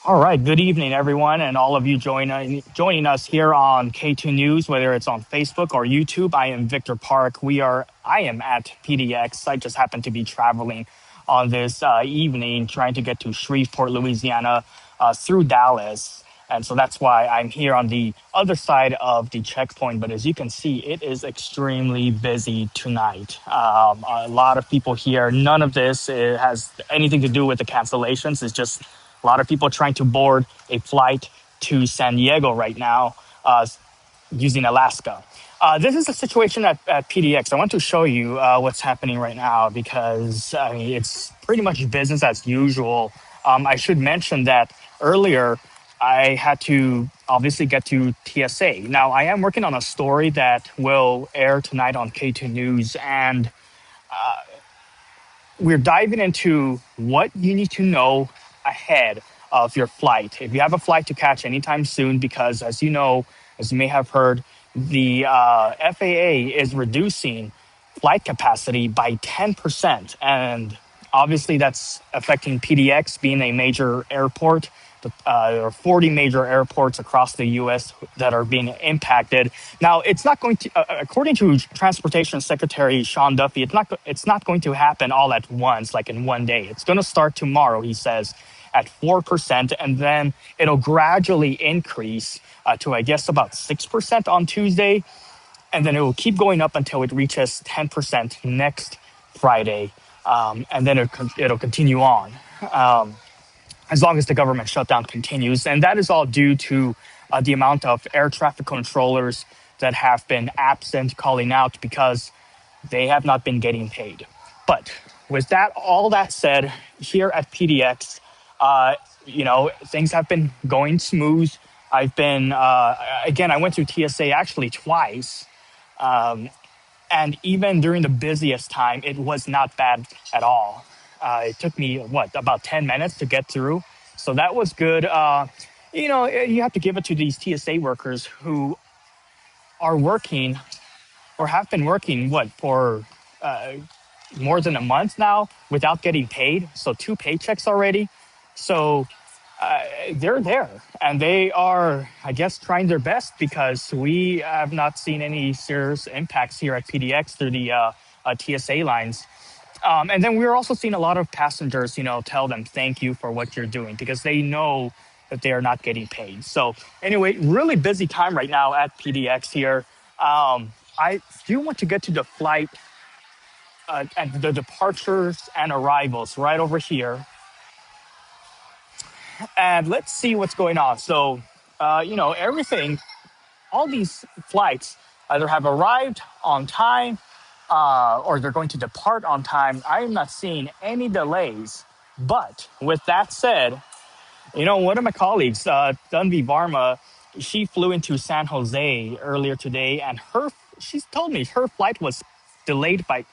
All right. Good evening, everyone, and all of you joining us here on KATU News, whether it's on Facebook or YouTube. I am Victor Park. I am at PDX. I just happen to be traveling on this evening, trying to get to Shreveport, Louisiana, through Dallas. And so that's why I'm here on the other side of the checkpoint. But as you can see, it is extremely busy tonight. A lot of people here. None of this has anything to do with the cancellations. It's just a lot of people trying to board a flight to San Diego right now using Alaska. This is the situation at PDX. I want to show you what's happening right now because I mean, it's pretty much business as usual. I should mention that earlier I had to obviously get to TSA. Now, I am working on a story that will air tonight on K2 News, and we're diving into what you need to know ahead of your flight. If you have a flight to catch anytime soon, because as you know, as you may have heard, the FAA is reducing flight capacity by 10%. And obviously that's affecting PDX being a major airport. There are 40 major airports across the U.S. that are being impacted. Now, it's not going to, according to Transportation Secretary Sean Duffy, it's not going to happen all at once, like in one day. It's going to start tomorrow, he says, at 4%, and then it'll gradually increase to, I guess, about 6% on Tuesday, and then it will keep going up until it reaches 10% next Friday, and then it'll continue on. As long as the government shutdown continues. And that is all due to the amount of air traffic controllers that have been absent calling out because they have not been getting paid. But with that, all that said, here at PDX, things have been going smooth. I went through TSA actually twice. And even during the busiest time, it was not bad at all. It took me, about 10 minutes to get through. So that was good. You have to give it to these TSA workers who are working or have been working, for more than a month now without getting paid. So 2 paychecks already. So they're there and they are, I guess, trying their best because we have not seen any serious impacts here at PDX through the TSA lines. And then we're also seeing a lot of passengers, tell them thank you for what you're doing because they know that they are not getting paid. So anyway, really busy time right now at PDX here. I do want to get to the flight and the departures and arrivals right over here. And let's see what's going on. So, everything, all these flights either have arrived on time or they're going to depart on time. I am not seeing any delays. But with that said, one of my colleagues, Dunvi Varma, she flew into San Jose earlier today, and she's told me her flight was delayed by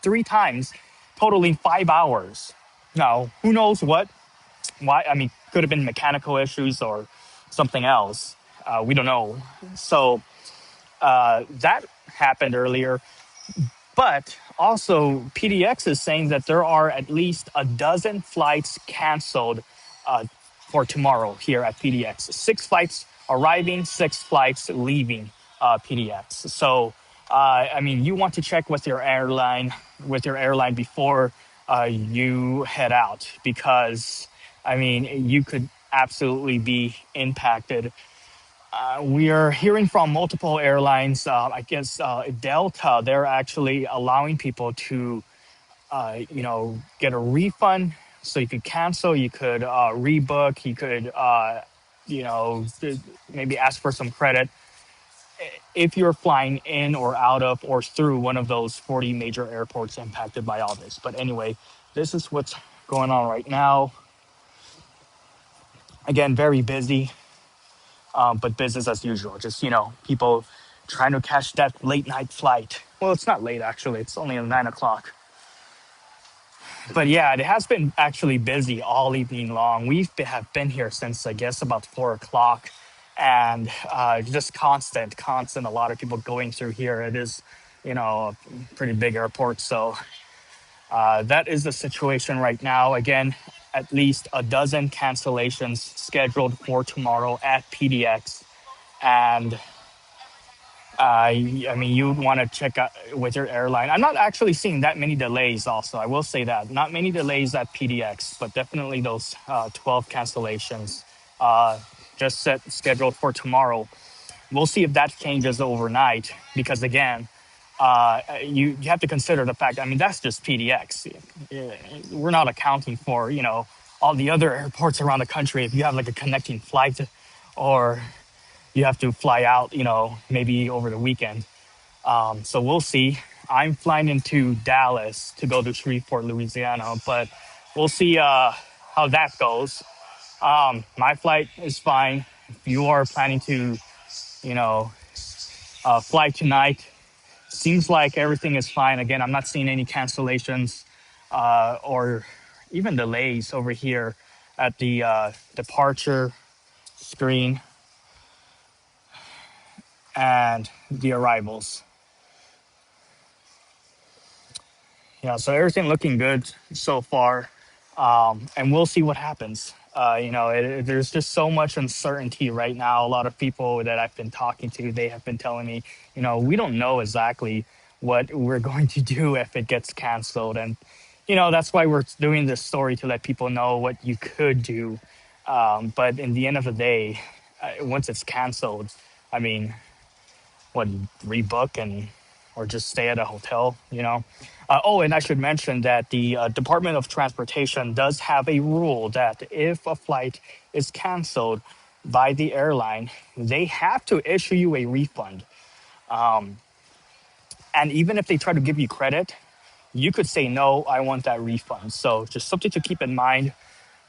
3 times, totaling 5 hours. Now, who knows why? I mean, could have been mechanical issues or something else. We don't know. So that happened earlier. But also, PDX is saying that there are at least a dozen flights canceled for tomorrow here at PDX. 6 flights arriving, 6 flights leaving PDX. So, you want to check with your airline before you head out because, you could absolutely be impacted. We are hearing from multiple airlines. I guess Delta, they're actually allowing people to, get a refund. So you could cancel, you could rebook, you could, maybe ask for some credit if you're flying in or out of or through one of those 40 major airports impacted by all this. But anyway, this is what's going on right now. Again, very busy. But business as usual. Just, people trying to catch that late night flight. Well, it's not late, actually. It's only at 9 o'clock. But yeah, it has been actually busy all evening long. Have been here since, I guess, about 4 o'clock. And just constant. A lot of people going through here. It is, a pretty big airport. So that is the situation right now. Again, at least a dozen cancellations scheduled for tomorrow at PDX. And I mean, you want to check out with your airline. I'm not actually seeing that many delays. Also, I will say that not many delays at PDX, but definitely those 12 cancellations just set scheduled for tomorrow. We'll see if that changes overnight because again, you have to consider the fact. I mean, that's just PDX. We're not accounting for all the other airports around the country. If you have like a connecting flight, or you have to fly out, maybe over the weekend. So we'll see. I'm flying into Dallas to go to Shreveport, Louisiana, but we'll see how that goes. My flight is fine. If you are planning to, you know, fly tonight, seems like everything is fine. Again, I'm not seeing any cancellations or even delays over here at the departure screen and the arrivals. Yeah, so everything looking good so far, and we'll see what happens. There's just so much uncertainty right now. A lot of people that I've been talking to, they have been telling me, we don't know exactly what we're going to do if it gets canceled, and that's why we're doing this story to let people know what you could do. But in the end of the day, once it's canceled, I mean, what, rebook and or just stay at a hotel. Oh, and I should mention that the Department of Transportation does have a rule that if a flight is canceled by the airline, they have to issue you a refund. And even if they try to give you credit, you could say no, I want that refund. So just something to keep in mind.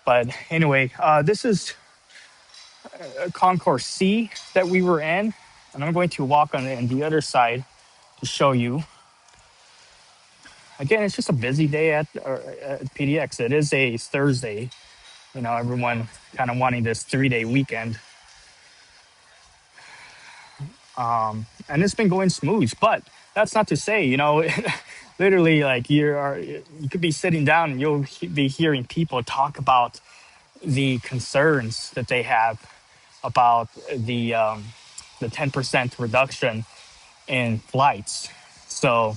But anyway, this is Concourse C that we were in, and I'm going to walk on the other side to show you. Again, it's just a busy day at PDX. It is a Thursday. Everyone kind of wanting this 3-day weekend. And it's been going smooth, but that's not to say, literally like you could be sitting down and you'll be hearing people talk about the concerns that they have about the 10% reduction in flights. So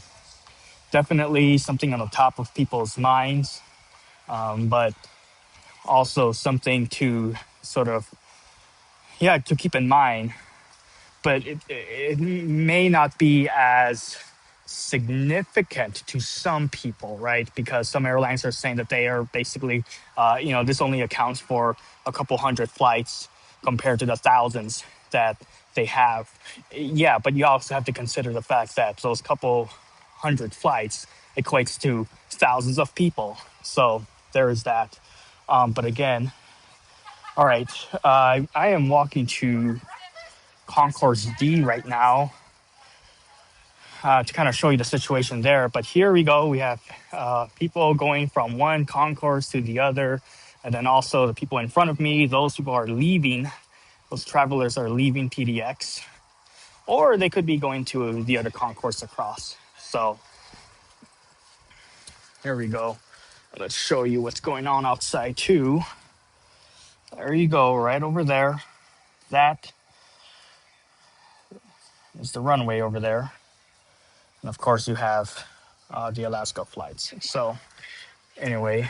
definitely something on the top of people's minds, but also something to sort of, to keep in mind. But it may not be as significant to some people, right? Because some airlines are saying that they are basically, this only accounts for a couple hundred flights compared to the thousands that they have. Yeah, but you also have to consider the fact that those couple hundred flights equates to thousands of people. So there is that. But again, all right, I am walking to Concourse D right now to kind of show you the situation there. But here we go. We have people going from one concourse to the other. And then also the people in front of me, those people are leaving. Those travelers are leaving PDX. Or they could be going to the other concourse across. So here we go. Let's show you what's going on outside too. There you go, right over there. That is the runway over there. And of course you have the Alaska flights. So anyway,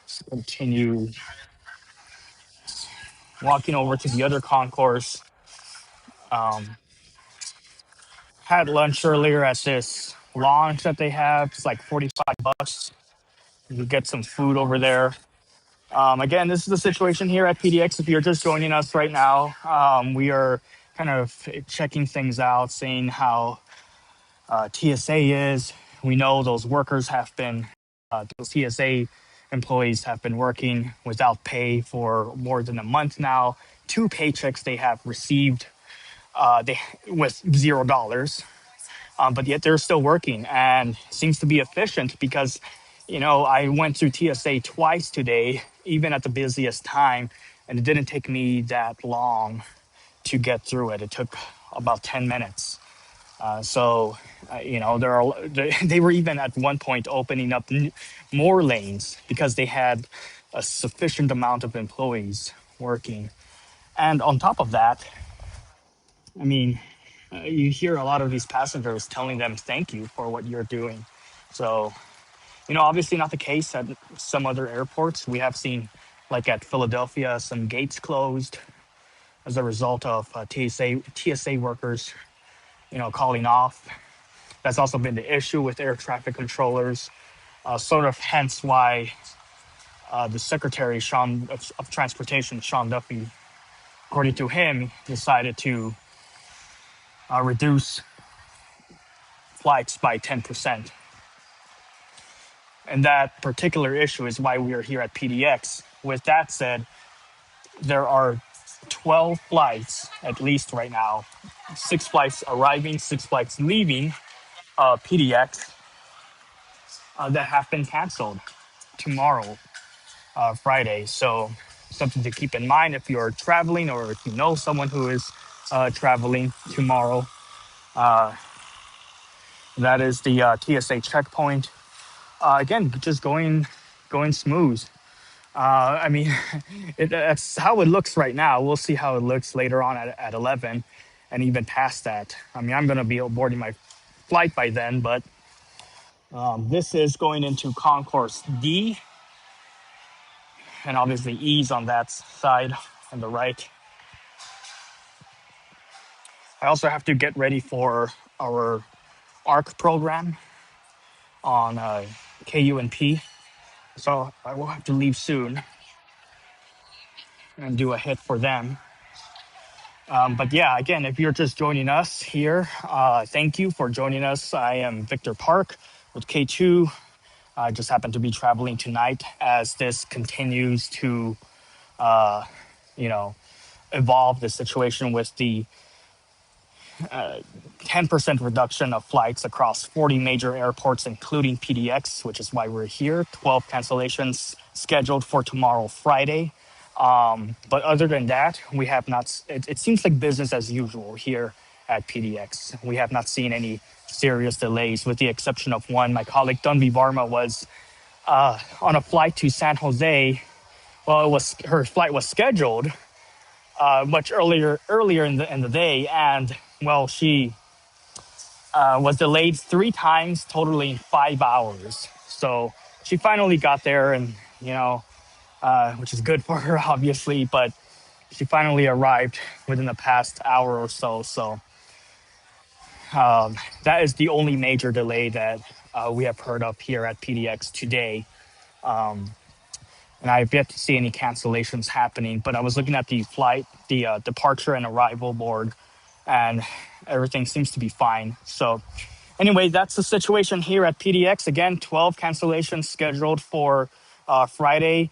let's continue walking over to the other concourse. Had lunch earlier at this lounge that they have. It's like $45. You can get some food over there. Again, this is the situation here at PDX. If you're just joining us right now, we are kind of checking things out, seeing how TSA is. We know those workers have been, those TSA employees have been working without pay for more than a month now. 2 paychecks they have received with $0. But yet they're still working and seems to be efficient because, I went through TSA twice today, even at the busiest time, and it didn't take me that long to get through it. It took about 10 minutes. So They were even at one point opening up more lanes because they had a sufficient amount of employees working. And on top of that, I mean, you hear a lot of these passengers telling them thank you for what you're doing. So, obviously not the case at some other airports. We have seen, like at Philadelphia, some gates closed as a result of TSA workers, calling off. That's also been the issue with air traffic controllers, sort of hence why the Secretary of Transportation, Sean Duffy, according to him, decided to reduce flights by 10%. And that particular issue is why we are here at PDX. With that said, there are 12 flights, at least right now, 6 flights arriving, 6 flights leaving PDX that have been canceled tomorrow, Friday. So something to keep in mind if you're traveling or if you know someone who is traveling tomorrow. That is the TSA checkpoint. Again, just going smooth. I mean, that's how it looks right now. We'll see how it looks later on at 11 and even past that. I mean, I'm going to be boarding my flight by then, but this is going into Concourse D, and obviously E's on that side on the right. I also have to get ready for our ARC program on KUNP, so I will have to leave soon and do a hit for them. But yeah, again, if you're just joining us here, thank you for joining us. I am Victor Park with KATU. I just happen to be traveling tonight as this continues to, you know, evolve the situation with the 10% reduction of flights across 40 major airports, including PDX, which is why we're here. 12 cancellations scheduled for tomorrow, Friday. But other than that, we have not, it seems like business as usual here at PDX. We have not seen any serious delays, with the exception of one. My colleague Dunby Varma was on a flight to San Jose. Well, her flight was scheduled much earlier in the day, and well, she was delayed 3 times, totaling 5 hours. So she finally got there, and which is good for her, obviously. But she finally arrived within the past hour or so. So that is the only major delay that we have heard of here at PDX today. And I have yet to see any cancellations happening. But I was looking at the departure and arrival board, and everything seems to be fine. So anyway, that's the situation here at PDX. Again, 12 cancellations scheduled for Friday.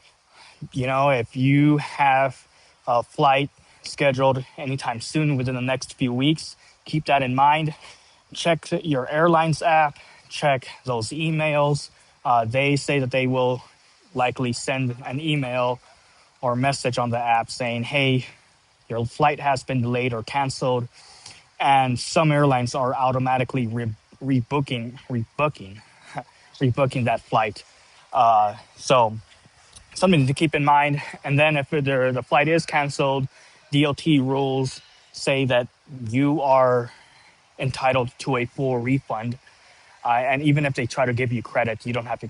If you have a flight scheduled anytime soon within the next few weeks, keep that in mind. Check your airline's app, check those emails. They say that they will likely send an email or message on the app saying, hey, your flight has been delayed or canceled. And some airlines are automatically rebooking that flight. So something to keep in mind. And then if the flight is canceled, DOT rules say that you are entitled to a full refund. And even if they try to give you credit, you don't have to